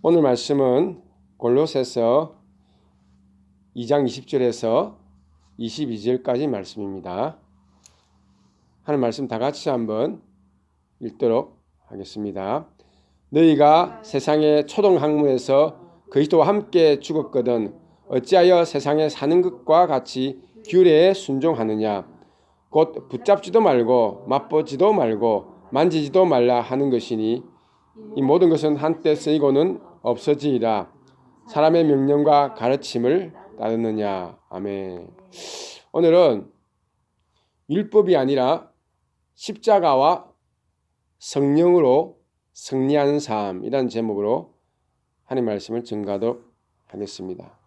오늘 말씀은 골로새서 2장 20절에서 22절까지 말씀입니다. 하는 말씀 다 같이 한번 읽도록 하겠습니다. 너희가 세상의 초동학문에서 그리스도와 함께 죽었거든 어찌하여 세상에 사는 것과 같이 규례에 순종하느냐. 곧 붙잡지도 말고 맛보지도 말고 만지지도 말라 하는 것이니 이 모든 것은 한때 쓰이고는 없어지리라. 사람의 명령과 가르침을 따르느냐. 아멘. 오늘은 율법이 아니라 십자가와 성령으로 승리하는 삶이라는 제목으로 하나님의 말씀을 전가하도록 하겠습니다.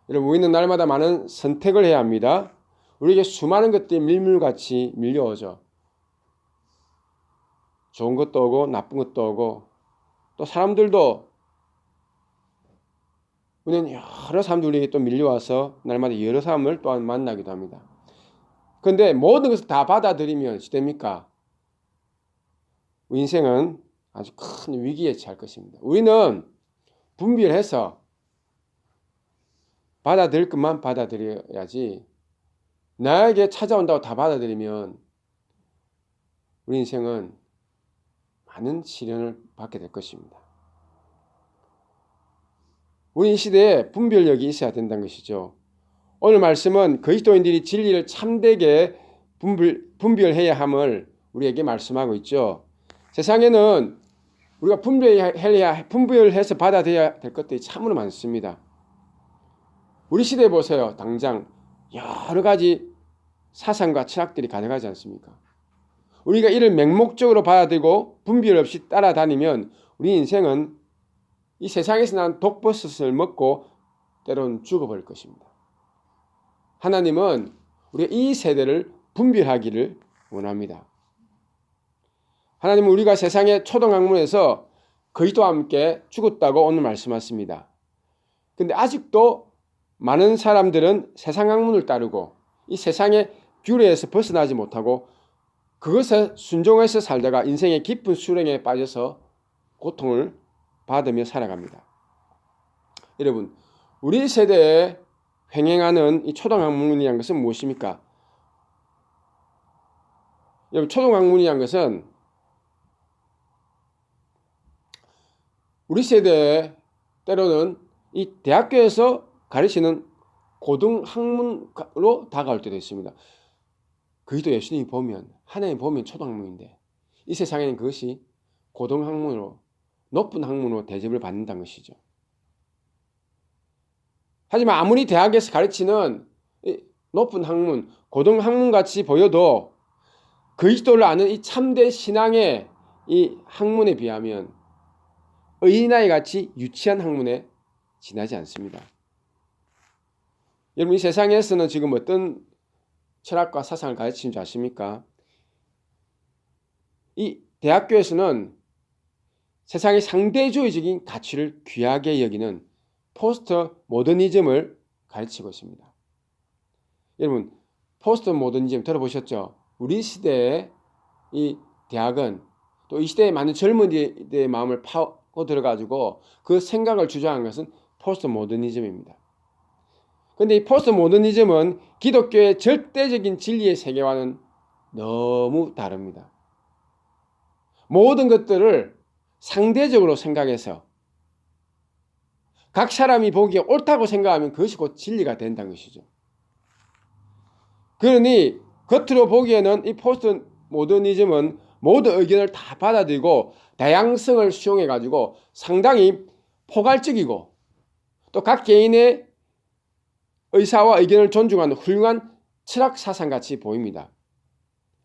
여러분, 우리는 날마다 많은 선택을 해야 합니다. 우리에게 수많은 것들이 밀물같이 밀려오죠. 좋은 것도 오고 나쁜 것도 오고, 또 사람들도 우리는 여러 사람들에게 또 밀려와서 날마다 여러 사람을 또한 만나기도 합니다. 그런데 모든 것을 다 받아들이면 시됩니까? 우리 인생은 아주 큰 위기에 처할 것입니다. 우리는 분별해서 받아들일 것만 받아들여야지, 나에게 찾아온다고 다 받아들이면 우리 인생은 많은 시련을 받게 될 것입니다. 우리 시대에 분별력이 있어야 된다는 것이죠. 오늘 말씀은 그리스도인들이 진리를 참되게 분별해야 함을 우리에게 말씀하고 있죠. 세상에는 우리가 분별해서 받아들여야 될 것들이 참으로 많습니다. 우리 시대에 보세요. 당장 여러 가지 사상과 철학들이 가능하지 않습니까? 우리가 이를 맹목적으로 받아들이고 분별 없이 따라다니면 우리 인생은 이 세상에서 난 독버섯을 먹고 때로는 죽어버릴 것입니다. 하나님은 우리가 이 세대를 분별하기를 원합니다. 하나님은 우리가 세상의 초동학문에서 그리스도와 함께 죽었다고 오늘 말씀하십니다. 그런데 아직도 많은 사람들은 세상 학문을 따르고 이 세상의 규례에서 벗어나지 못하고 그것에 순종해서 살다가 인생의 깊은 수렁에 빠져서 고통을 받으며 살아갑니다. 여러분, 우리 세대에 횡행하는 이 초등학문이라는 것은 무엇입니까? 여러분, 초등학문이라는 것은 우리 세대에 때로는 이 대학교에서 가르치는 고등학문으로 다가올 때도 있습니다. 그리스도 예수님이 보면, 하나님 보면 초등학문인데 이 세상에는 그것이 고등학문으로, 높은 학문으로 대접을 받는다는 것이죠. 하지만 아무리 대학에서 가르치는 높은 학문, 고등학문같이 보여도 그리스도를 아는 이 참된 신앙의 이 학문에 비하면 어린아이 같이 유치한 학문에 지나지 않습니다. 여러분, 이 세상에서는 지금 어떤 철학과 사상을 가르치는 줄 아십니까? 이 대학교에서는 세상의 상대주의적인 가치를 귀하게 여기는 포스트 모더니즘을 가르치고 있습니다. 여러분, 포스트 모더니즘 들어보셨죠? 우리 시대의 이 대학은 또 이 시대에 많은 젊은이들의 마음을 파고 들어가지고 그 생각을 주장한 것은 포스트 모더니즘입니다. 그런데 이 포스트 모더니즘은 기독교의 절대적인 진리의 세계와는 너무 다릅니다. 모든 것들을 상대적으로 생각해서 각 사람이 보기에 옳다고 생각하면 그것이 곧 진리가 된다는 것이죠. 그러니 겉으로 보기에는 이 포스트 모더니즘은 모든 의견을 다 받아들이고 다양성을 수용해가지고 상당히 포괄적이고 또 각 개인의 의사와 의견을 존중하는 훌륭한 철학 사상같이 보입니다.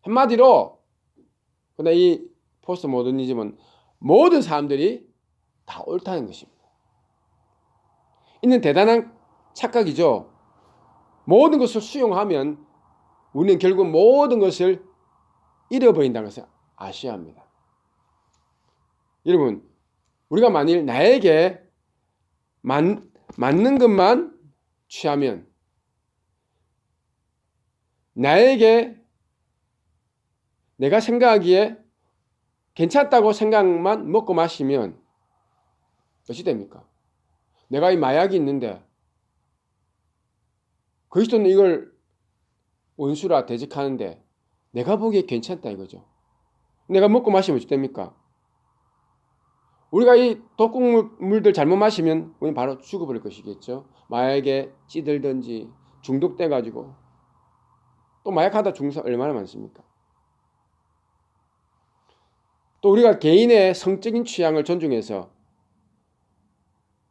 한마디로 근데 이 포스트 모더니즘은 모든 사람들이 다 옳다는 것입니다. 이는 대단한 착각이죠. 모든 것을 수용하면 우리는 결국 모든 것을 잃어버린다는 것을 아셔야 합니다. 여러분, 우리가 만일 나에게 맞는 것만 취하면, 나에게 내가 생각하기에 괜찮다고 생각만 먹고 마시면 어찌 됩니까? 내가 이 마약이 있는데 그리스도는 이걸 원수라 대적하는데 내가 보기에 괜찮다 이거죠. 내가 먹고 마시면 어찌 됩니까? 우리가 이 독극물들 잘못 마시면 우리는 바로 죽어버릴 것이겠죠. 마약에 찌들든지 중독돼가지고 또 마약하다 죽는 사람 얼마나 많습니까? 또 우리가 개인의 성적인 취향을 존중해서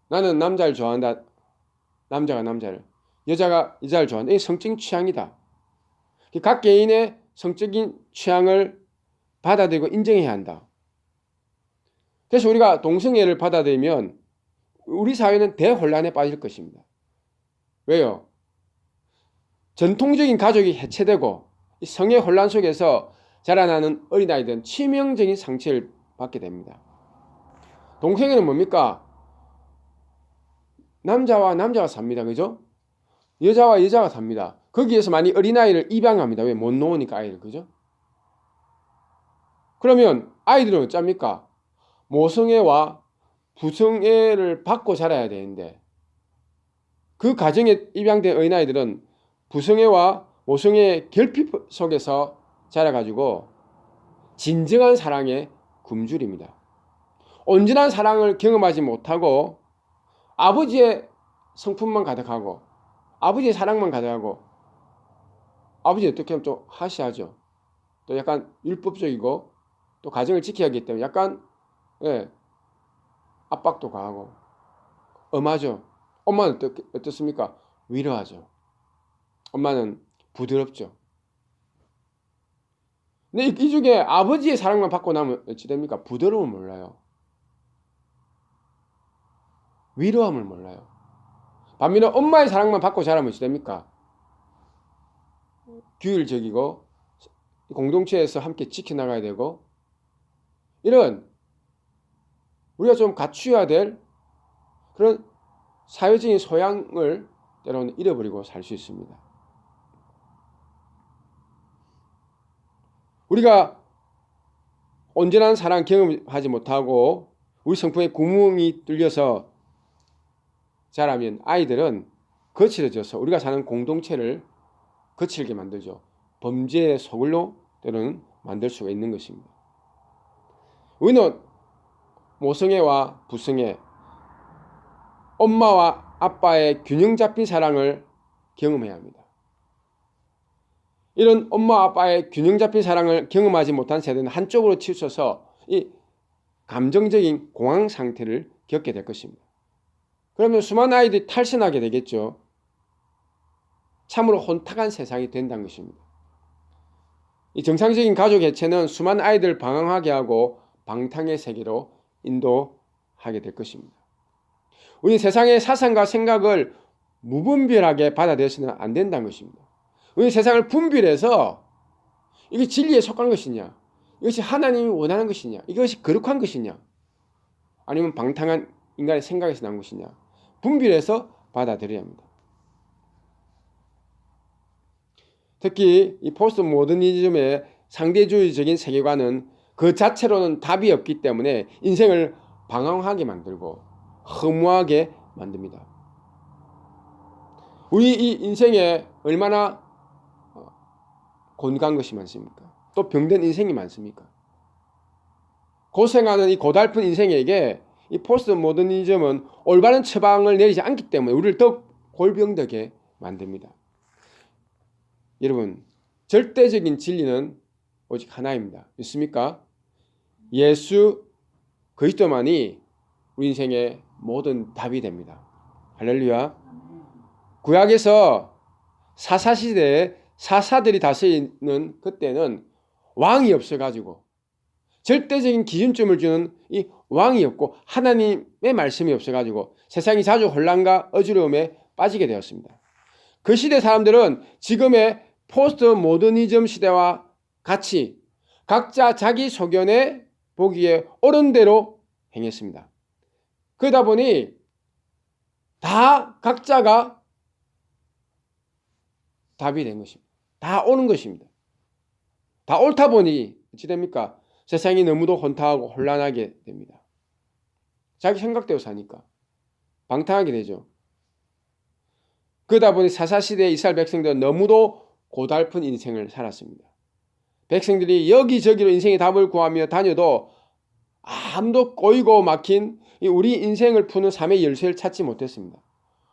나는 남자를 좋아한다. 남자가 남자를, 여자가 여자를 좋아한다. 이게 성적인 취향이다. 각 개인의 성적인 취향을 받아들이고 인정해야 한다. 그래서 우리가 동성애를 받아들이면 우리 사회는 대혼란에 빠질 것입니다. 왜요? 전통적인 가족이 해체되고 이 성의 혼란 속에서 자라나는 어린아이들은 치명적인 상처를 받게 됩니다. 동성애는 뭡니까? 남자와 남자가 삽니다. 그죠? 여자와 여자가 삽니다. 거기에서 많이 어린아이를 입양합니다. 왜? 못 놓으니까 아이를. 그죠? 그러면 아이들은 어쩝니까? 모성애와 부성애를 받고 자라야 되는데 그 가정에 입양된 어린아이들은 부성애와 모성애의 결핍 속에서 자라가지고 진정한 사랑의 굶주립니다. 온전한 사랑을 경험하지 못하고 아버지의 성품만 가득하고 아버지의 사랑만 가득하고 아버지 어떻게 하면 좀 하시하죠. 또 약간 율법적이고 또 가정을 지켜야 하기 때문에 약간 압박도 가하고 엄하죠. 엄마는 어떻습니까? 위로하죠. 엄마는 부드럽죠. 근데 이 중에 아버지의 사랑만 받고 나면 어찌 됩니까? 부드러움을 몰라요. 위로함을 몰라요. 반면에 엄마의 사랑만 받고 자라면 어찌 됩니까? 규율적이고 공동체에서 함께 지켜나가야 되고 이런 우리가 좀 갖추어야 될 그런 사회적인 소양을 때로는 잃어버리고 살 수 있습니다. 우리가 온전한 사랑 경험하지 못하고 우리 성품에 구멍이 뚫려서 자라면 아이들은 거칠어져서 우리가 사는 공동체를 거칠게 만들죠. 범죄의 소굴로 때로는 만들 수가 있는 것입니다. 우리는 모성애와 부성애, 엄마와 아빠의 균형 잡힌 사랑을 경험해야 합니다. 이런 엄마 아빠의 균형 잡힌 사랑을 경험하지 못한 세대는 한쪽으로 치우쳐서 이 감정적인 공황 상태를 겪게 될 것입니다. 그러면 수많은 아이들이 탈선하게 되겠죠. 참으로 혼탁한 세상이 된다는 것입니다. 이 정상적인 가족 해체는 수많은 아이들을 방황하게 하고 방탕의 세계로 인도하게 될 것입니다. 우리 세상의 사상과 생각을 무분별하게 받아들여서는 안 된다는 것입니다. 우리 세상을 분별해서 이게 진리에 속한 것이냐, 이것이 하나님이 원하는 것이냐, 이것이 거룩한 것이냐, 아니면 방탕한 인간의 생각에서 난 것이냐, 분별해서 받아들여야 합니다. 특히 이 포스트 모더니즘의 상대주의적인 세계관은 그 자체로는 답이 없기 때문에 인생을 방황하게 만들고 허무하게 만듭니다. 우리 이 인생에 얼마나 곤고한 것이 많습니까? 또 병든 인생이 많습니까? 고생하는 이 고달픈 인생에게 이 포스트 모더니즘은 올바른 처방을 내리지 않기 때문에 우리를 더 골병되게 만듭니다. 여러분, 절대적인 진리는 오직 하나입니다. 믿습니까? 예수 그리스도만이 우리 인생의 모든 답이 됩니다. 할렐루야. 구약에서 사사시대에 사사들이 다스리는 그때는 왕이 없어가지고 절대적인 기준점을 주는 이 왕이 없고 하나님의 말씀이 없어가지고 세상이 자주 혼란과 어지러움에 빠지게 되었습니다. 그 시대 사람들은 지금의 포스트 모더니즘 시대와 같이 각자 자기 소견에 보기에 옳은 대로 행했습니다. 그러다 보니 다 각자가 답이 된 것입니다. 다 옳은 것입니다. 다 옳다 보니 어찌 됩니까? 세상이 너무도 혼탁하고 혼란하게 됩니다. 자기 생각대로 사니까 방탕하게 되죠. 그러다 보니 사사시대의 이스라엘 백성들은 너무도 고달픈 인생을 살았습니다. 백성들이 여기저기로 인생의 답을 구하며 다녀도 아무도 꼬이고 막힌 우리 인생을 푸는 삶의 열쇠를 찾지 못했습니다.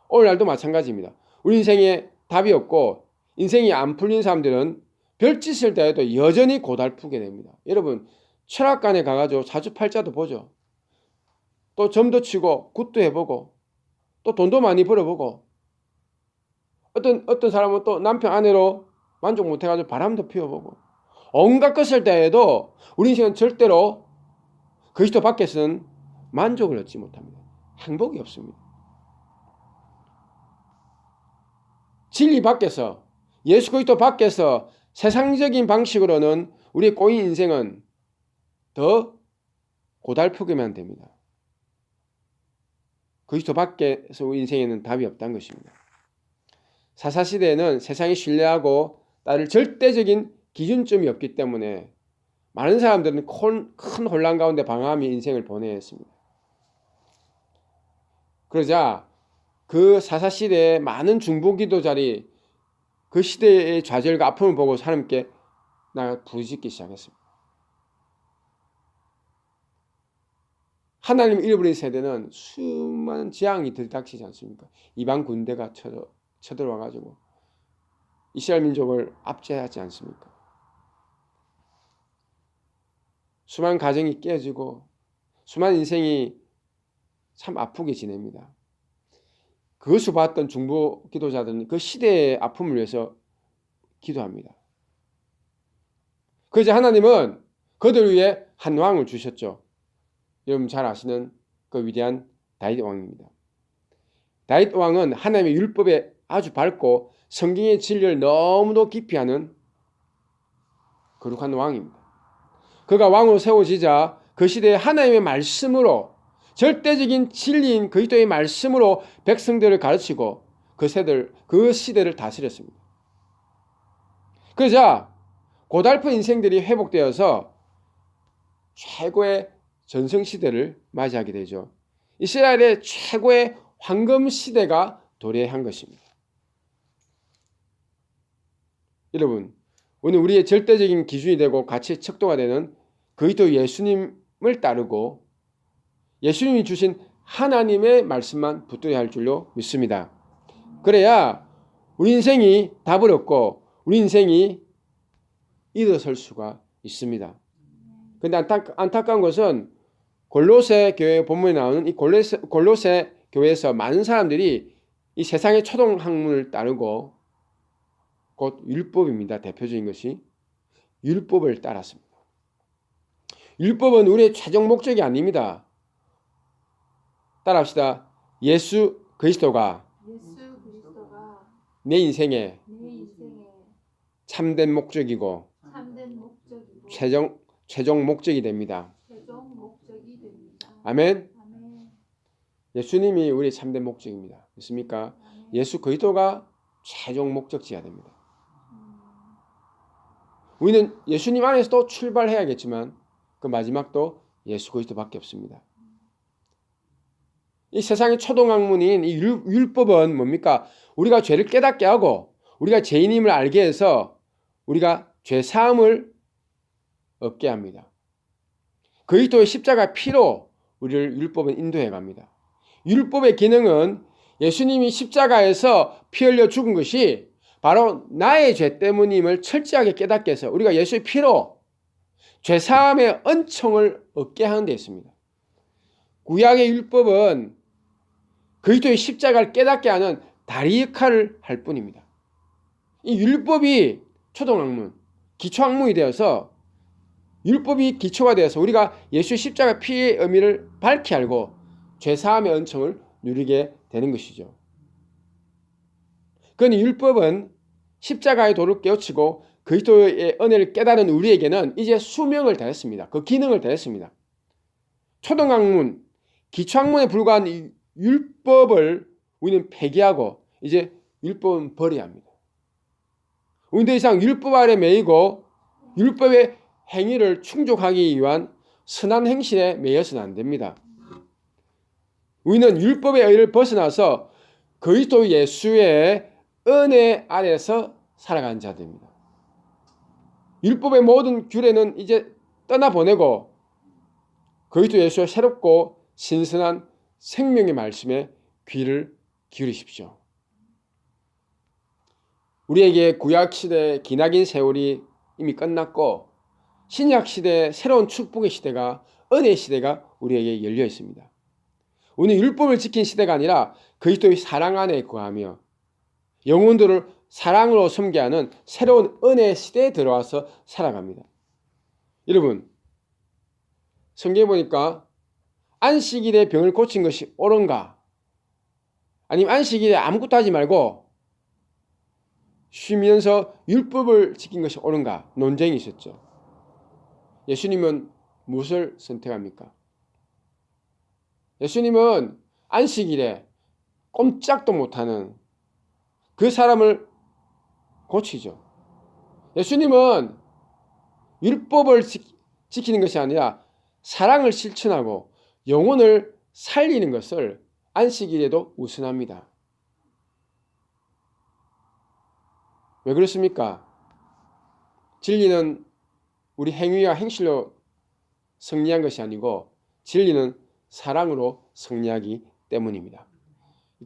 오늘날도 마찬가지입니다. 우리 인생에 답이 없고 인생이 안 풀린 사람들은 별짓을 대해도 여전히 고달프게 됩니다. 여러분, 철학관에 가가지고 사주팔자도 보죠. 또 점도 치고 굿도 해보고 또 돈도 많이 벌어보고 어떤 사람은 또 남편 아내로 만족 못해가지고 바람도 피워보고 온갖 것을 대해도 우리 인생은 절대로 그리스도 밖에서는 만족을 얻지 못합니다. 행복이 없습니다. 진리 밖에서 예수 그리스도 밖에서 세상적인 방식으로는 우리의 꼬인 인생은 더 고달프게만 됩니다. 그리스도 밖에서 우리 인생에는 답이 없다는 것입니다. 사사시대에는 세상이 신뢰하고 따를 절대적인 기준점이 없기 때문에 많은 사람들은 큰 혼란 가운데 방황하며 인생을 보내야 했습니다. 그러자 그 사사시대의 많은 중보기도자들이 그 시대의 좌절과 아픔을 보고 하나님께 부르짖기 시작했습니다. 하나님을 잃어버린 세대는 수많은 재앙이 들이닥치지 않습니까? 이방 군대가 쳐들어와가지고 이스라엘 민족을 압제하지 않습니까? 수많은 가정이 깨지고 수많은 인생이 참 아프게 지냅니다. 그것을 봤던 중보 기도자들은 그 시대의 아픔을 위해서 기도합니다. 그러자 하나님은 그들 위해 한 왕을 주셨죠. 여러분 잘 아시는 그 위대한 다윗 왕입니다. 다윗 왕은 하나님의 율법에 아주 밝고 성경의 진리를 너무도 깊이 아는 거룩한 왕입니다. 그가 왕으로 세워지자 그 시대에 하나님의 말씀으로 절대적인 진리인 그리스도의 말씀으로 백성들을 가르치고 그 시대를 다스렸습니다. 그러자 고달픈 인생들이 회복되어서 최고의 전성시대를 맞이하게 되죠. 이스라엘의 최고의 황금시대가 도래한 것입니다. 여러분, 오늘 우리의 절대적인 기준이 되고 가치의 척도가 되는 그리스도 예수님을 따르고 예수님이 주신 하나님의 말씀만 붙들어야 할 줄로 믿습니다. 그래야 우리 인생이 답을 얻고 우리 인생이 일어설 수가 있습니다. 그런데 안타까운 것은 골로새 교회 본문에 나오는 이 골로새 교회에서 많은 사람들이 이 세상의 초동 학문을 따르고 곧 율법입니다. 대표적인 것이 율법을 따랐습니다. 율법은 우리의 최종 목적이 아닙니다. 따라합시다. 예수 그리스도가 내 인생의 참된 목적이고 최종 목적이 됩니다. 아멘. 예수님이 우리의 참된 목적입니다. 믿습니까? 예수 그리스도가 최종 목적지가 됩니다. 우리는 예수님 안에서도 출발해야겠지만 그 마지막도 예수 그리스도밖에 없습니다. 이 세상의 초동학문인 이 율법은 뭡니까? 우리가 죄를 깨닫게 하고 우리가 죄인임을 알게 해서 우리가 죄 사함을 얻게 합니다. 그리스도의 십자가 피로 우리를 율법은 인도해 갑니다. 율법의 기능은 예수님이 십자가에서 피 흘려 죽은 것이 바로 나의 죄 때문임을 철저하게 깨닫게 해서 우리가 예수의 피로 죄 사함의 은총을 얻게 하는 데 있습니다. 구약의 율법은 그리스도의 십자가를 깨닫게 하는 다리 역할을 할 뿐입니다. 이 율법이 초동학문, 기초학문이 되어서 율법이 기초가 되어서 우리가 예수의 십자가 피의 의미를 밝히 알고 죄사함의 은총을 누리게 되는 것이죠. 그러니 율법은 십자가의 도를 깨우치고 그리스도의 은혜를 깨달은 우리에게는 이제 수명을 다했습니다. 그 기능을 다했습니다. 초등학문, 기초학문에 불과한 이 율법을 우리는 폐기하고 이제 율법은 버려야 합니다. 우리는 더 이상 율법 아래 매이고 율법의 행위를 충족하기 위한 선한 행실에 매여서는 안 됩니다. 우리는 율법의 의를 벗어나서 그리스도 예수의 은혜 아래서 살아가는 자들입니다. 율법의 모든 규례는 이제 떠나보내고 그리스도 예수의 새롭고 신선한 생명의 말씀에 귀를 기울이십시오. 우리에게 구약시대의 기나긴 세월이 이미 끝났고 신약시대의 새로운 축복의 시대가, 은혜의 시대가 우리에게 열려 있습니다. 우리는 율법을 지킨 시대가 아니라 그리스도의 사랑 안에 거하며 영혼들을 사랑으로 섬게 하는 새로운 은혜의 시대에 들어와서 살아갑니다. 여러분, 성경에 보니까 안식일에 병을 고친 것이 옳은가? 아니면 안식일에 아무것도 하지 말고 쉬면서 율법을 지킨 것이 옳은가? 논쟁이 있었죠. 예수님은 무엇을 선택합니까? 예수님은 안식일에 꼼짝도 못하는 그 사람을 고치죠. 예수님은 율법을 지키는 것이 아니라 사랑을 실천하고 영혼을 살리는 것을 안식일에도 우선합니다. 왜 그렇습니까? 진리는 우리 행위와 행실로 승리한 것이 아니고 진리는 사랑으로 승리하기 때문입니다.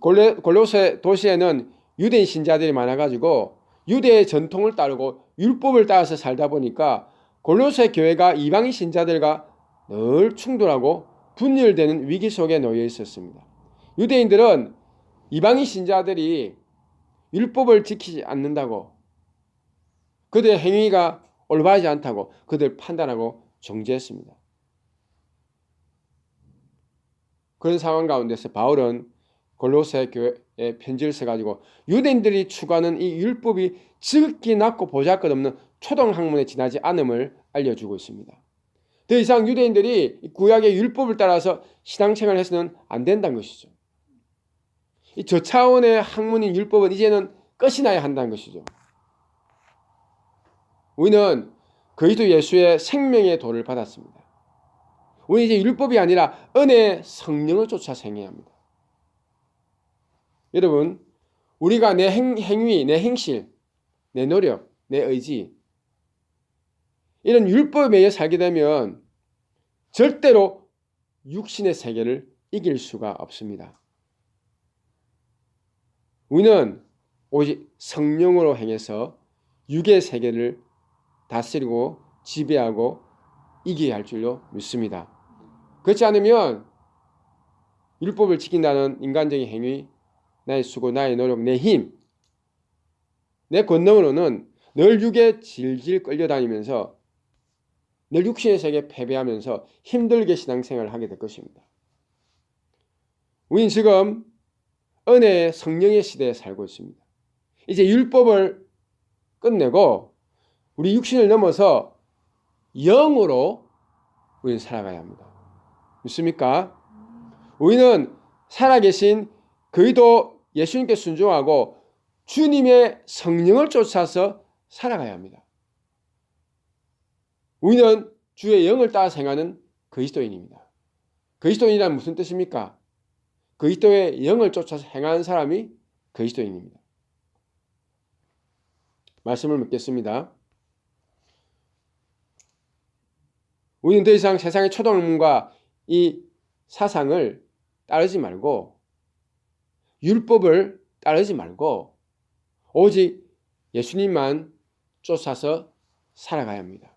골로새 도시에는 유대인 신자들이 많아가지고 유대의 전통을 따르고 율법을 따라서 살다 보니까 골로새 교회가 이방인 신자들과 늘 충돌하고 분열되는 위기 속에 놓여 있었습니다. 유대인들은 이방인 신자들이 율법을 지키지 않는다고, 그들의 행위가 올바르지 않다고 그들 판단하고 정죄했습니다. 그런 상황 가운데서 바울은 골로새 교회에 편지를 써가지고 유대인들이 추구하는 이 율법이 지극히 낮고 보잘것없는 초등학문에 지나지 않음을 알려주고 있습니다. 더 이상 유대인들이 구약의 율법을 따라서 신앙생활을 해서는 안 된다는 것이죠. 이 저차원의 학문인 율법은 이제는 끝이 나야 한다는 것이죠. 우리는 그리스도 예수의 생명의 도를 받았습니다. 우리는 이제 율법이 아니라 은혜의 성령을 쫓아 행해야 합니다. 여러분, 우리가 내 행위, 내 행실, 내 노력, 내 의지, 이런 율법에 매여 살게 되면 절대로 육신의 세계를 이길 수가 없습니다. 우리는 오직 성령으로 행해서 육의 세계를 다스리고 지배하고 이겨야 할 줄로 믿습니다. 그렇지 않으면 율법을 지킨다는 인간적인 행위, 나의 수고, 나의 노력, 내 힘, 내 권능으로는 늘 육에 질질 끌려다니면서 늘 육신의 세계에 패배하면서 힘들게 신앙생활을 하게 될 것입니다. 우리는 지금 은혜의 성령의 시대에 살고 있습니다. 이제 율법을 끝내고 우리 육신을 넘어서 영으로 우리는 살아가야 합니다. 믿습니까? 우리는 살아계신 그리스도 예수님께 순종하고 주님의 성령을 쫓아서 살아가야 합니다. 우리는 주의 영을 따라 행하는 그리스도인입니다. 그리스도인이란 무슨 뜻입니까? 그리스도의 영을 쫓아서 행하는 사람이 그리스도인입니다. 말씀을 묻겠습니다. 우리는 더 이상 세상의 초등학문과 이 사상을 따르지 말고 율법을 따르지 말고 오직 예수님만 쫓아서 살아가야 합니다.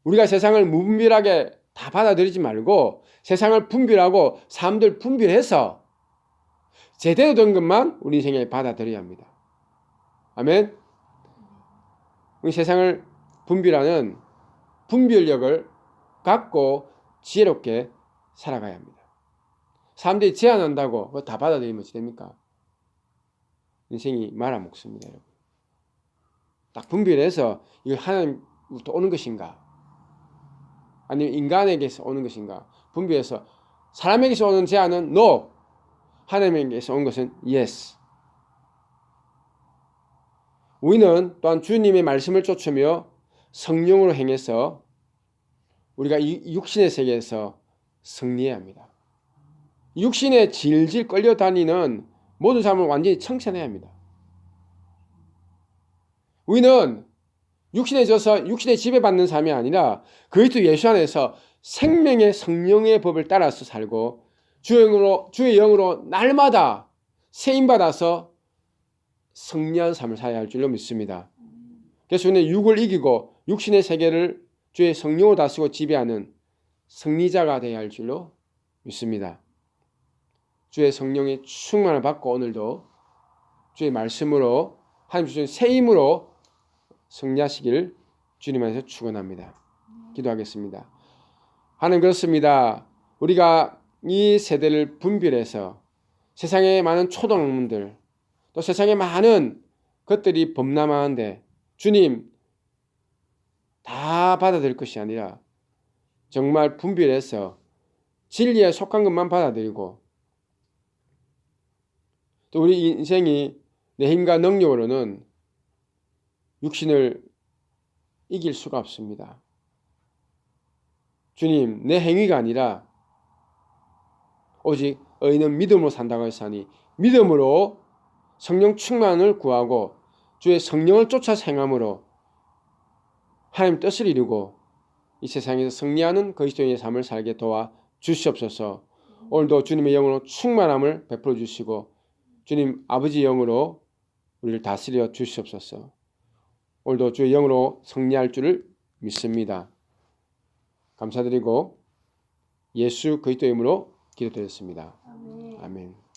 우리가 세상을 무분별하게 다 받아들이지 말고 세상을 분별하고 사람들 분별해서 제대로 된 것만 우리 인생에 받아들여야 합니다. 아멘. 우리 세상을 분별하는 분별력을 갖고 지혜롭게 살아가야 합니다. 사람들이 제안한다고 그거 다 받아들이면 어찌 됩니까? 인생이 말아먹습니다, 여러분. 딱 분별해서 이거 하나님부터 오는 것인가? 아니면 인간에게서 오는 것인가? 분별해서 사람에게서 오는 제안은 no, 하나님에게서 온 것은 yes. 우리는 또한 주님의 말씀을 쫓으며 성령으로 행해서 우리가 이 육신의 세계에서 승리해야 합니다. 육신에 질질 끌려다니는 모든 사람을 완전히 청산해야 합니다. 우리는 육신에 져서 육신에 지배받는 삶이 아니라 그리스도 예수 안에서 생명의 성령의 법을 따라서 살고 주의 영으로 날마다 세임받아서 승리한 삶을 살아야 할 줄로 믿습니다. 그래서 우리는 육을 이기고 육신의 세계를 주의 성령으로 다스리고 지배하는 승리자가 되어야 할 줄로 믿습니다. 주의 성령의 충만을 받고 오늘도 주의 말씀으로 하나님 주신 새 힘으로 승리하시기를 주님 안에서 축원합니다. 기도하겠습니다. 하나님 그렇습니다. 우리가 이 세대를 분별해서 세상에 많은 초등학문들 또 세상에 많은 것들이 범람하는데 주님 다 받아들일 것이 아니라 정말 분별해서 진리에 속한 것만 받아들이고 또 우리 인생이 내 힘과 능력으로는 육신을 이길 수가 없습니다. 주님, 내 행위가 아니라 오직 의인은 믿음으로 산다고 했으니 믿음으로 성령 충만을 구하고 주의 성령을 쫓아 행함으로 하나님 뜻을 이루고 이 세상에서 승리하는 그리스도인의 삶을 살게 도와 주시옵소서. 오늘도 주님의 영으로 충만함을 베풀어 주시고 주님 아버지 영으로 우리를 다스려 주시옵소서. 오늘도 주의 영으로 승리할 줄을 믿습니다. 감사드리고 예수 그리스도의 이름으로 기도드렸습니다. 아멘.